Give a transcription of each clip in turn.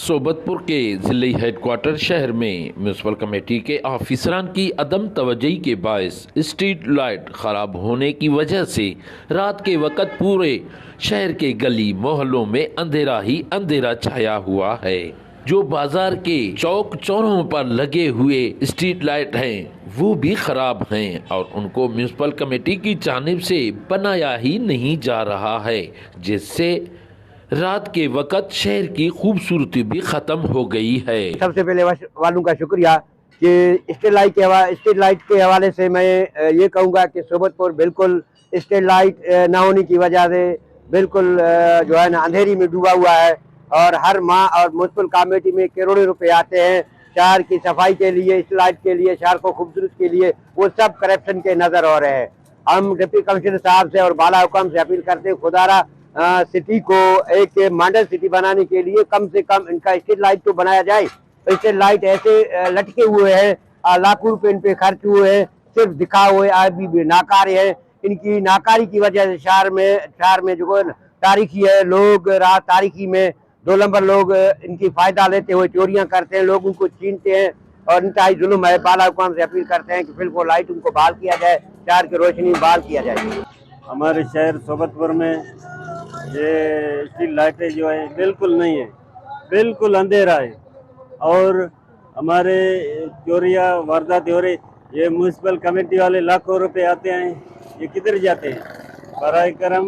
सोबतपुर के ज़िले हेडक्वार्टर शहर में म्यूनसिपल कमेटी के ऑफिसरान की अदम तवज्जोही के बायस स्ट्रीट लाइट ख़राब होने की वजह से रात के वक़्त पूरे शहर के गली मोहल्लों में अंधेरा ही अंधेरा छाया हुआ है। जो बाजार के चौक चौरों पर लगे हुए स्ट्रीट लाइट हैं वो भी खराब हैं और उनको म्यूनसिपल कमेटी की जानिब से बनाया ही नहीं जा रहा है, जिससे रात के वक़्त शहर की खूबसूरती भी ख़त्म हो गई है। सबसे पहले वालों का शुक्रिया कि स्ट्रीट लाइट के हवाले से मैं ये कहूँगा कि सोबतपुर बिल्कुल स्ट्रीट लाइट ना होने की वजह से बिल्कुल जो है ना अंधेरी में डूबा हुआ है और हर माह और म्यूनसिपल कमेटी में करोड़ों रुपए आते हैं शहर की सफाई के लिए, स्ट्रीट लाइट के लिए, शहर को खूबसूरत के लिए, वो सब करप्शन के नज़र हो रहे हैं। हम डिप्टी कमिश्नर साहब से और बाला हुक्म से अपील करते हैं खुदारा सिटी को एक मॉडल सिटी बनाने के लिए कम से कम इनका स्ट्रीट लाइट तो बनाया जाए। स्ट्रीट लाइट ऐसे लटके हुए हैं, लाखों रुपए इन पे खर्च हुए हैं, सिर्फ दिखाए हुए अभी भी नाकारी है। इनकी नाकारी की वजह से शहर में जो तारीखी है, लोग रात तारीखी में 2 नंबर लोग इनकी फायदा लेते हुए चोरियां करते हैं, लोग उनको छीनते हैं और इंतहाई जुल्म है। बाला हुक्म से अपील करते हैं कि फिर वो लाइट उनको बहाल किया जाए, शहर की रोशनी बहाल किया जाए। हमारे शहर सोबतपुर में ये स्ट्रीट लाइटें जो है बिल्कुल नहीं है, बिल्कुल अंधेरा है और हमारे चोरियाँ वारदात हो रही। ये म्यूनसिपल कमेटी वाले लाखों रुपए आते हैं, ये किधर जाते हैं? बराए करम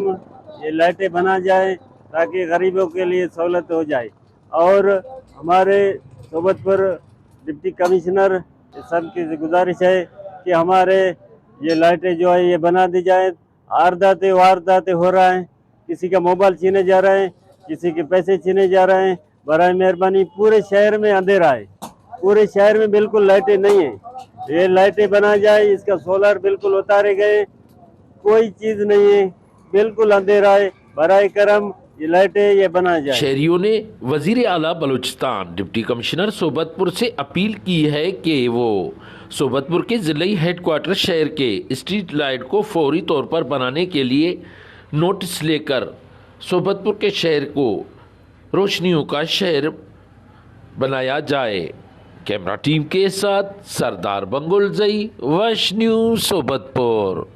ये लाइटें बना जाए ताकि गरीबों के लिए सहूलत हो जाए। और हमारे सोबतपुर डिप्टी कमिश्नर सब की गुजारिश है कि हमारे ये लाइटें जो है ये बना दी जाए। वारदातें हो रहा है, किसी का मोबाइल छीने जा रहे हैं, किसी के पैसे छीने जा रहे हैं। बराए मेहरबानी पूरे शहर में अंधेरा है, पूरे शहर में बिल्कुल लाइटें नहीं है, ये लाइटें बना जाए। इसका सोलर बिल्कुल उतारे गए, कोई चीज नहीं है, बिल्कुल अंधेरा है। बराए करम ये लाइटें ये बना जाए। शहरियों ने वजीर आला बलूचिस्तान डिप्टी कमिश्नर सोबतपुर से अपील की है कि वो सोबतपुर के ज़िले हेडक्वार्टर शहर के स्ट्रीट लाइट को फौरी तौर पर बनाने के लिए नोटिस लेकर सोबतपुर के शहर को रोशनियों का शहर बनाया जाए। कैमरा टीम के साथ सरदार बंगुल जई, वश न्यूज़ सोबतपुर।